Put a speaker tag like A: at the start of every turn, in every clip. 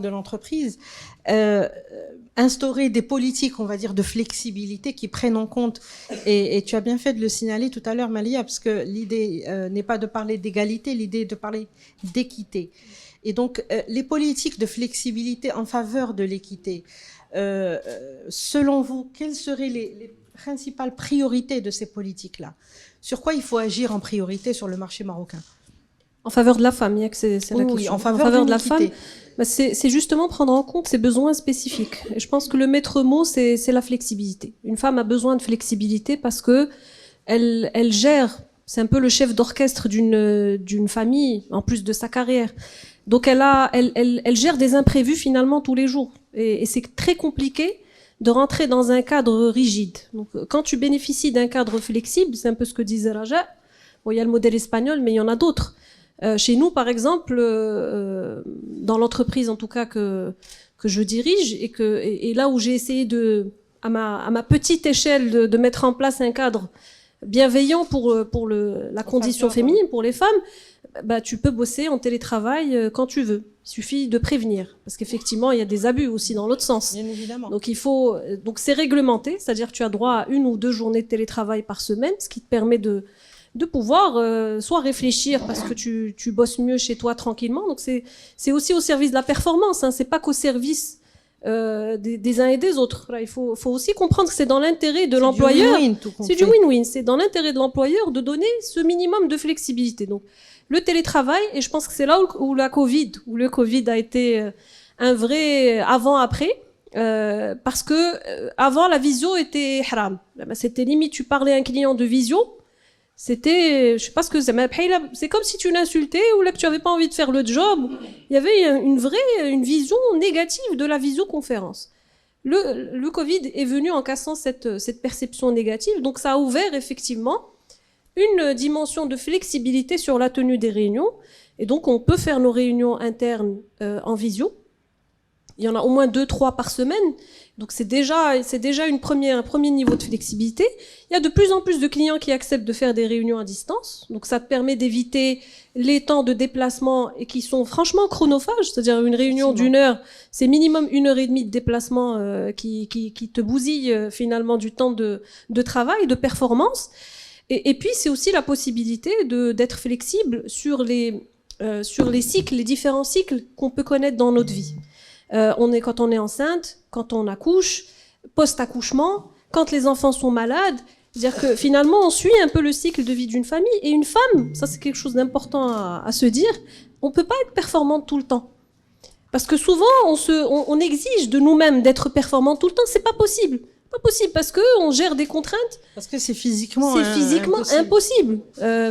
A: de l'entreprise, instaurer des politiques, on va dire, de flexibilité qui prennent en compte, et tu as bien fait de le signaler tout à l'heure, Malia, parce que l'idée n'est pas de parler d'égalité, l'idée est de parler d'équité. Et donc, les politiques de flexibilité en faveur de l'équité, selon vous, quelles seraient les principales priorités de ces politiques-là? Sur quoi il faut agir en priorité sur le marché marocain?
B: En faveur de la femme, c'est la question.
A: Oui, en faveur
B: de la femme, c'est justement prendre en compte ses besoins spécifiques. Et je pense que le maître mot, c'est la flexibilité. Une femme a besoin de flexibilité parce que elle gère, c'est un peu le chef d'orchestre d'une famille, en plus de sa carrière. Donc elle gère des imprévus finalement tous les jours. Et c'est très compliqué de rentrer dans un cadre rigide. Donc quand tu bénéficies d'un cadre flexible, c'est un peu ce que disait Raja, bon, il y a le modèle espagnol, mais il y en a d'autres. Chez nous, par exemple, dans l'entreprise en tout cas que je dirige, et là où j'ai essayé à ma petite échelle de mettre en place un cadre bienveillant pour la condition féminine, pour les femmes, bah, tu peux bosser en télétravail quand tu veux. Il suffit de prévenir. Parce qu'effectivement, il y a des abus aussi dans l'autre sens.
A: Bien évidemment.
B: Donc c'est réglementé, c'est-à-dire que tu as droit à 1 ou 2 journées de télétravail par semaine, ce qui te permet de pouvoir soit réfléchir parce que tu bosses mieux chez toi tranquillement. Donc c'est aussi au service de la performance, hein. C'est pas qu'au service des uns et des autres. Là, il faut aussi comprendre que c'est dans l'intérêt de l'employeur. C'est du win-win. C'est dans l'intérêt de l'employeur de donner ce minimum de flexibilité. Donc le télétravail, et je pense que c'est là où le Covid a été un vrai avant-après. Parce que avant la visio était haram. C'était limite, tu parlais à un client de visio, c'était, je sais pas ce que c'est comme si tu l'insultais ou là que tu avais pas envie de faire le job. Il y avait une vision négative de la visioconférence. Le Covid est venu en cassant cette perception négative, donc ça a ouvert effectivement une dimension de flexibilité sur la tenue des réunions, et donc on peut faire nos réunions internes en visio. Il y en a au moins 2-3 par semaine. Donc c'est déjà un premier niveau de flexibilité. Il y a de plus en plus de clients qui acceptent de faire des réunions à distance. Donc ça te permet d'éviter les temps de déplacement et qui sont franchement chronophages. C'est-à-dire une réunion d'1 heure, c'est minimum 1h30 de déplacement qui te bousille finalement du temps de travail, de performance. Et puis c'est aussi la possibilité d'être flexible sur les cycles, les différents cycles qu'on peut connaître dans notre vie. Quand on est enceinte, quand on accouche, post-accouchement, quand les enfants sont malades. C'est-à-dire que finalement, on suit un peu le cycle de vie d'une famille. Et une femme, ça c'est quelque chose d'important à se dire, on peut pas être performante tout le temps. Parce que souvent, on exige de nous-mêmes d'être performante tout le temps. C'est pas possible. Pas possible parce que on gère des contraintes.
A: Parce que c'est physiquement
B: impossible.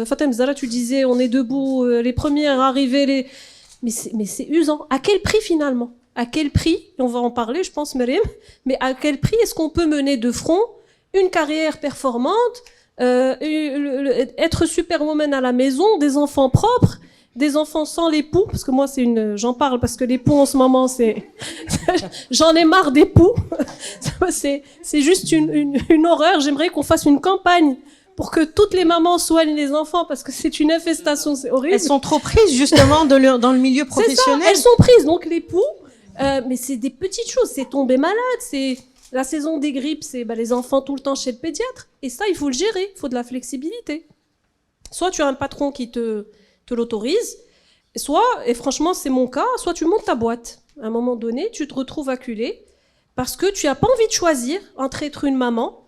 B: Fatem Zara, tu disais, on est debout, les premières arrivées, mais c'est usant. À quel prix finalement? À quel prix, on va en parler, je pense, Myriam, mais à quel prix est-ce qu'on peut mener de front une carrière performante, être superwoman à la maison, des enfants propres, des enfants sans l'époux, parce que moi, j'en parle parce que l'époux en ce moment, j'en ai marre d'époux. C'est juste une horreur. J'aimerais qu'on fasse une campagne pour que toutes les mamans soignent les enfants, parce que c'est une infestation, c'est horrible.
A: Elles sont trop prises, justement, dans le milieu professionnel.
B: C'est ça, elles sont prises, donc l'époux, mais c'est des petites choses, c'est tomber malade, c'est la saison des grippes, c'est les enfants tout le temps chez le pédiatre, et ça, il faut le gérer, il faut de la flexibilité. Soit tu as un patron qui te l'autorise, soit, et franchement c'est mon cas, soit tu montes ta boîte. À un moment donné, tu te retrouves acculé, parce que tu n'as pas envie de choisir entre être une maman.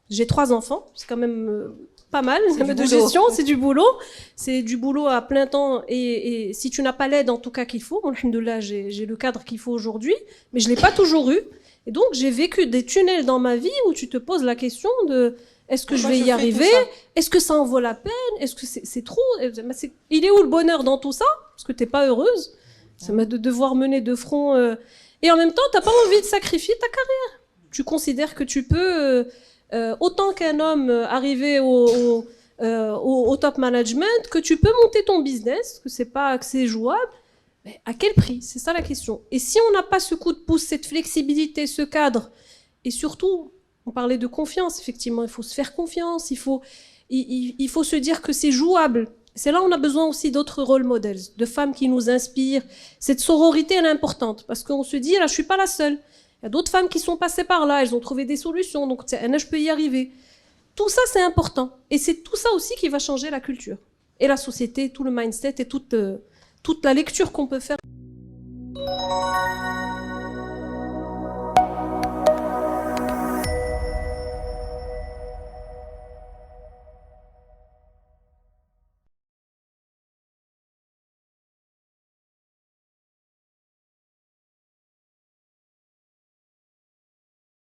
B: J'ai 3 enfants, c'est quand même pas mal de gestion, c'est du boulot à plein temps, et si tu n'as pas l'aide en tout cas qu'il faut, alhamdoulilah, j'ai le cadre qu'il faut aujourd'hui, mais je l'ai pas toujours eu, et donc j'ai vécu des tunnels dans ma vie où tu te poses la question de est-ce que je vais y arriver, est-ce que ça en vaut la peine, est-ce que c'est trop, il est où le bonheur dans tout ça, parce que t'es pas heureuse, ça m'a de devoir mener de front, et en même temps t'as pas envie de sacrifier ta carrière, tu considères que tu peux autant qu'un homme arrivé au top management, que tu peux monter ton business, que c'est jouable, mais à quel prix? C'est ça la question. Et si on n'a pas ce coup de pouce, cette flexibilité, ce cadre, et surtout, on parlait de confiance, effectivement, il faut se faire confiance, il faut se dire que c'est jouable, C'est là où on a besoin aussi d'autres role models, de femmes qui nous inspirent. Cette sororité, elle est importante parce qu'on se dit, là, je suis pas la seule. Il y a d'autres femmes qui sont passées par là, elles ont trouvé des solutions, donc je peux y arriver. Tout ça, c'est important. Et c'est tout ça aussi qui va changer la culture. Et la société, tout le mindset et toute la lecture qu'on peut faire.